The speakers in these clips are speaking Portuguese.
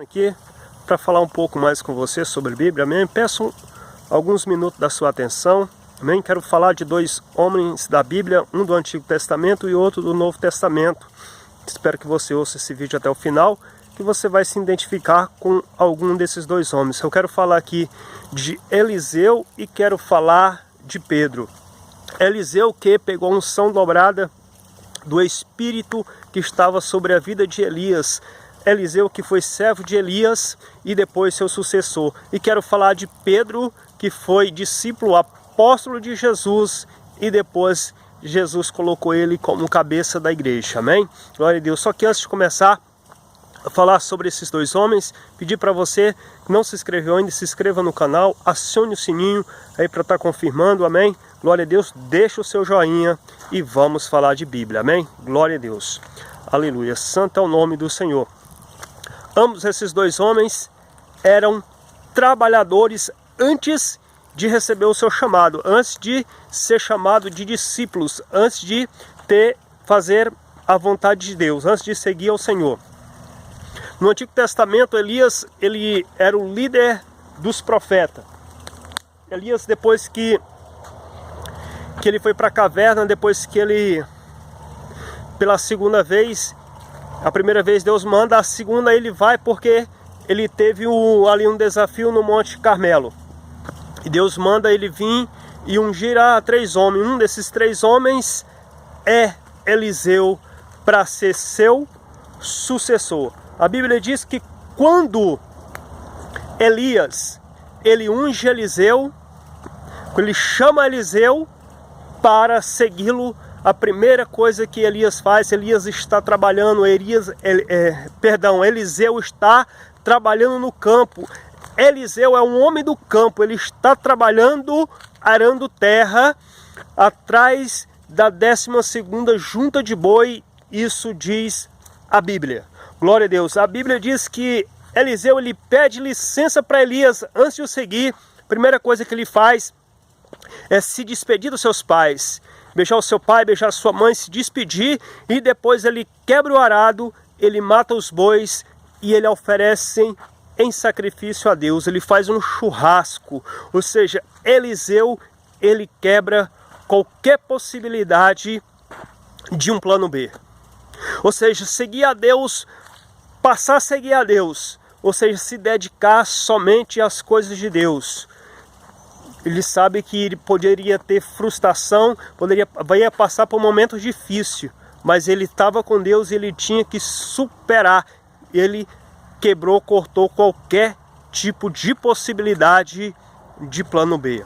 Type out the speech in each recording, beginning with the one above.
aqui para falar um pouco mais com você sobre a Bíblia, amém? Peço alguns minutos da sua atenção, amém? Quero falar de dois homens da Bíblia, um do Antigo Testamento e outro do Novo Testamento. Espero que você ouça esse vídeo até o final, que você vai se identificar com algum desses dois homens. Eu quero falar aqui de Eliseu e quero falar de Pedro. Eliseu que pegou a unção dobrada do Espírito que estava sobre a vida de Elias. Eliseu que foi servo de Elias e depois seu sucessor. E quero falar de Pedro, que foi discípulo apóstolo de Jesus e depois Jesus colocou ele como cabeça da igreja. Amém? Glória a Deus. Só que antes de começar a falar sobre esses dois homens, pedir para você que não se inscreveu ainda, se inscreva no canal, acione o sininho aí para estar confirmando, amém? Glória a Deus, deixa o seu joinha e vamos falar de Bíblia, amém? Glória a Deus, aleluia, santo é o nome do Senhor. Ambos esses dois homens eram trabalhadores antes de receber o seu chamado, antes de ser chamado de discípulos, antes de fazer a vontade de Deus, antes de seguir ao Senhor. No Antigo Testamento, Elias, ele era o líder dos profetas. Elias, depois que ele foi para a caverna, depois que ele, pela segunda vez, a primeira vez Deus manda, a segunda ele vai porque ele teve ali um desafio no Monte Carmelo. E Deus manda ele vir e ungir a 3 homens. Um desses 3 homens é Eliseu para ser seu sucessor. A Bíblia diz que quando Elias, ele unge Eliseu, ele chama Eliseu para segui-lo, a primeira coisa que Elias faz, Elias está trabalhando, Eliseu está trabalhando no campo. Eliseu é um homem do campo, ele está trabalhando, arando terra, atrás da 12ª junta de boi, isso diz a Bíblia. Glória a Deus. A Bíblia diz que Eliseu, ele pede licença para Elias antes de o seguir. A primeira coisa que ele faz é se despedir dos seus pais, beijar o seu pai, beijar a sua mãe, se despedir, e depois ele quebra o arado, ele mata os bois e ele oferece em sacrifício a Deus. Ele faz um churrasco, ou seja, Eliseu, ele quebra qualquer possibilidade de um plano B. Ou seja, seguir a Deus, passar a seguir a Deus, ou seja, se dedicar somente às coisas de Deus. Ele sabe que ele poderia ter frustração, ia passar por momentos difíceis, mas ele estava com Deus e ele tinha que superar. Ele quebrou, cortou qualquer tipo de possibilidade de plano B.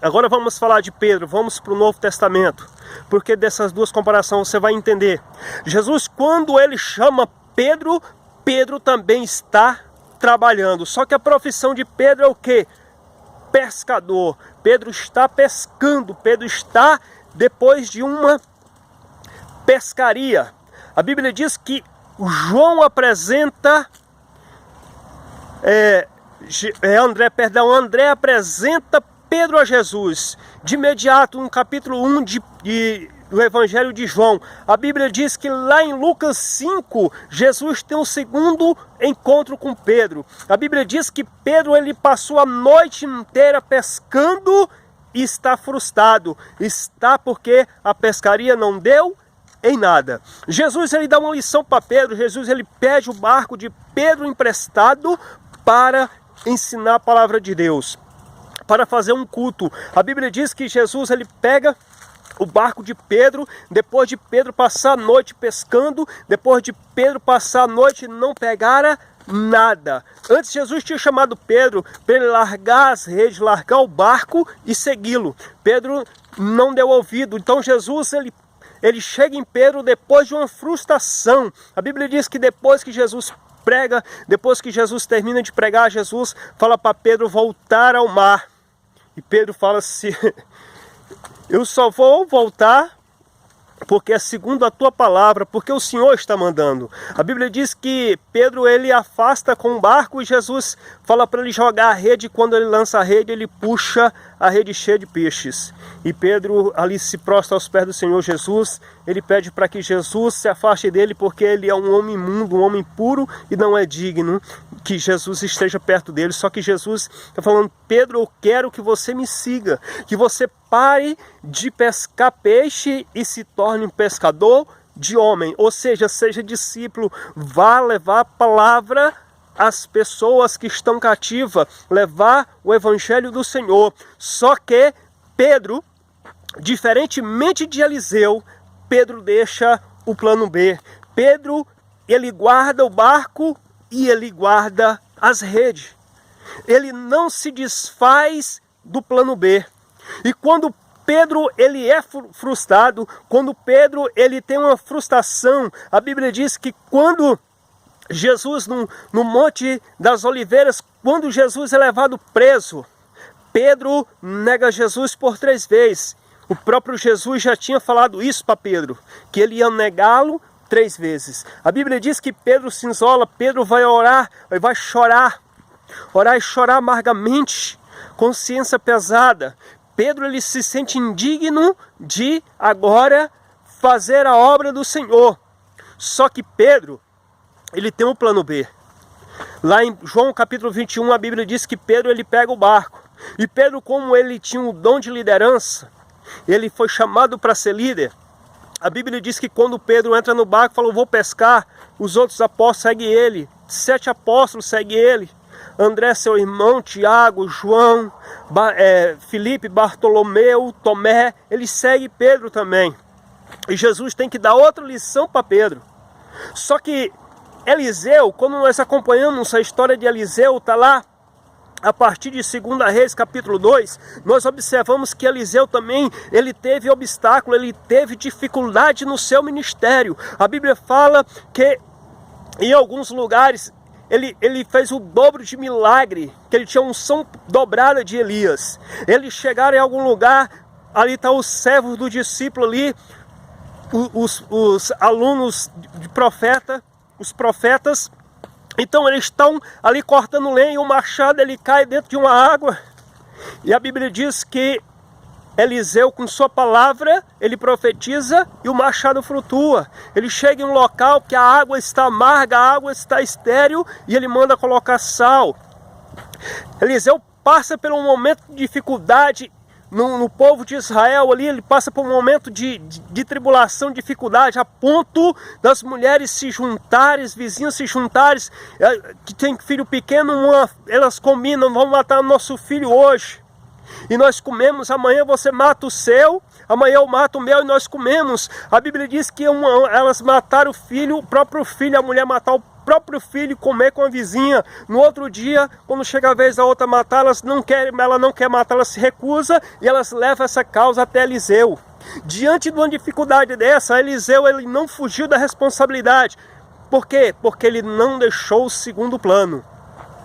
Agora vamos falar de Pedro, vamos para o Novo Testamento, porque dessas duas comparações você vai entender. Jesus, quando ele chama Pedro, Pedro também está trabalhando, só que a profissão de Pedro é o quê? Pescador. Pedro está pescando, Pedro está depois de uma pescaria. A Bíblia diz que João apresenta, André apresenta Pedro a Jesus. De imediato, no capítulo 1 do Evangelho de João, a Bíblia diz que lá em Lucas 5, Jesus tem um segundo encontro com Pedro. A Bíblia diz que Pedro, ele passou a noite inteira pescando e está frustrado. Está porque a pescaria não deu em nada. Jesus, ele dá uma lição para Pedro. Jesus, ele pede o barco de Pedro emprestado para ensinar a palavra de Deus, para fazer um culto. A Bíblia diz que Jesus, ele pega o barco de Pedro, depois de Pedro passar a noite pescando, depois de Pedro passar a noite e não pegara nada. Antes Jesus tinha chamado Pedro para ele largar as redes, largar o barco e segui-lo. Pedro não deu ouvido. Então Jesus, ele chega em Pedro depois de uma frustração. A Bíblia diz que depois que Jesus prega, depois que Jesus termina de pregar, Jesus fala para Pedro voltar ao mar. E Pedro fala assim: eu só vou voltar porque é segundo a tua palavra, porque o Senhor está mandando. A Bíblia diz que Pedro, ele afasta com o barco e Jesus fala para ele jogar a rede. Quando ele lança a rede, ele puxa a rede cheia de peixes. E Pedro ali se prostra aos pés do Senhor Jesus. Ele pede para que Jesus se afaste dele, porque ele é um homem imundo, um homem puro, e não é digno que Jesus esteja perto dele. Só que Jesus está falando: Pedro, eu quero que você me siga, que você pare de pescar peixe e se torne um pescador de homem. Ou seja, seja discípulo, vá levar a palavra às pessoas que estão cativas, levar o evangelho do Senhor. Só que Pedro, diferentemente de Eliseu, Pedro deixa o plano B. Pedro, ele guarda o barco e ele guarda as redes. Ele não se desfaz do plano B. E quando Pedro ele é frustrado, quando Pedro ele tem uma frustração, a Bíblia diz que quando Jesus no Monte das Oliveiras, quando Jesus é levado preso, Pedro nega Jesus por 3 vezes. O próprio Jesus já tinha falado isso para Pedro, que ele ia negá-lo 3 vezes. A Bíblia diz que Pedro se isola, Pedro vai orar, vai chorar, orar e chorar amargamente, consciência pesada. Pedro ele se sente indigno de agora fazer a obra do Senhor. Só que Pedro, ele tem um plano B. Lá em João capítulo 21, a Bíblia diz que Pedro ele pega o barco. E Pedro, como ele tinha um dom de liderança, ele foi chamado para ser líder. A Bíblia diz que quando Pedro entra no barco, falou: vou pescar, os outros apóstolos seguem ele. 7 apóstolos seguem ele. André, seu irmão, Tiago, João, Filipe, Bartolomeu, Tomé, eles seguem Pedro também. E Jesus tem que dar outra lição para Pedro. Só que Eliseu, como nós acompanhamos a história de Eliseu, está lá a partir de 2 Reis capítulo 2, nós observamos que Eliseu também, ele teve obstáculo, ele teve dificuldade no seu ministério. A Bíblia fala que em alguns lugares ele fez o dobro de milagre, que ele tinha unção dobrada de Elias. Eles chegaram em algum lugar, ali está os servos do discípulo ali, os alunos de profeta, os profetas. Então eles estão ali cortando lenha e o machado ele cai dentro de uma água. E a Bíblia diz que Eliseu, com sua palavra, ele profetiza e o machado flutua. Ele chega em um local que a água está amarga, a água está estéril, e ele manda colocar sal. Eliseu passa por um momento de dificuldade no povo de Israel ali, ele passa por um momento de tribulação, dificuldade, a ponto das mulheres se juntarem, vizinhos se juntarem, que tem filho pequeno, elas combinam: vamos matar o nosso filho hoje, e nós comemos, amanhã você mata o seu, amanhã eu mato o meu e nós comemos. A Bíblia diz que elas mataram o filho, o próprio filho, a mulher matar o próprio filho e comer com a vizinha. No outro dia, quando chega a vez da outra matar, ela não quer matar, ela se recusa, e elas levam essa causa até Eliseu. Diante de uma dificuldade dessa, Eliseu ele não fugiu da responsabilidade. Por quê? Porque ele não deixou o segundo plano.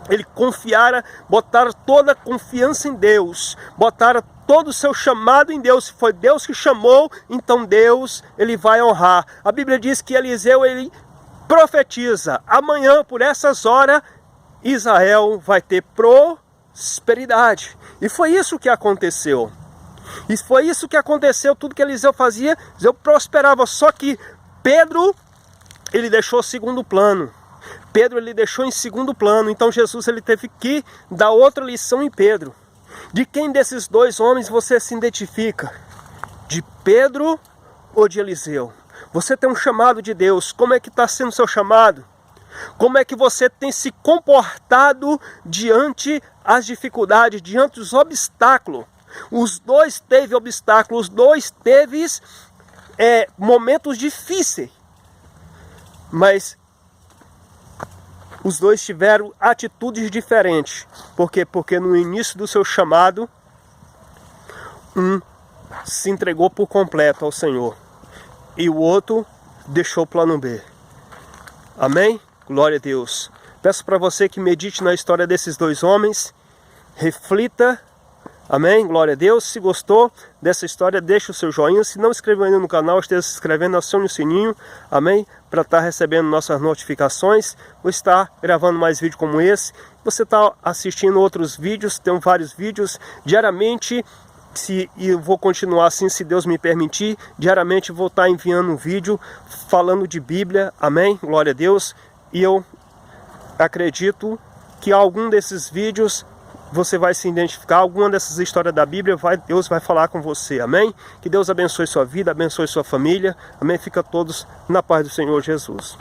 Ele confiara, botaram toda a confiança em Deus, botaram todo o seu chamado em Deus. Se foi Deus que chamou, então Deus ele vai honrar. A Bíblia diz que Eliseu ele profetiza: amanhã por essas horas Israel vai ter prosperidade. E foi isso que aconteceu. E foi isso que aconteceu. Tudo que Eliseu fazia, Eliseu prosperava. Só que Pedro ele deixou o segundo plano. Pedro ele deixou em segundo plano. Então Jesus ele teve que dar outra lição em Pedro. De quem desses 2 homens você se identifica? De Pedro ou de Eliseu? Você tem um chamado de Deus. Como é que está sendo o seu chamado? Como é que você tem se comportado diante as dificuldades, diante os obstáculos? Os 2 teve obstáculos, os 2 teve momentos difíceis. Mas os 2 tiveram atitudes diferentes. Por quê? Porque no início do seu chamado, um se entregou por completo ao Senhor e o outro deixou o plano B. Amém? Glória a Deus. Peço para você que medite na história desses 2 homens, reflita Amém? Glória a Deus. Se gostou dessa história, deixa o seu joinha. Se não inscreveu ainda no canal, esteja se inscrevendo, acione o sininho. Amém? Para estar recebendo nossas notificações. Vou estar gravando mais vídeos como esse. Você está assistindo outros vídeos, tem vários vídeos diariamente. E eu vou continuar assim, se Deus me permitir. Diariamente vou estar enviando um vídeo falando de Bíblia. Amém? Glória a Deus. E eu acredito que algum desses vídeos você vai se identificar, alguma dessas histórias da Bíblia, Deus vai falar com você, amém? Que Deus abençoe sua vida, abençoe sua família, amém? Fica todos na paz do Senhor Jesus.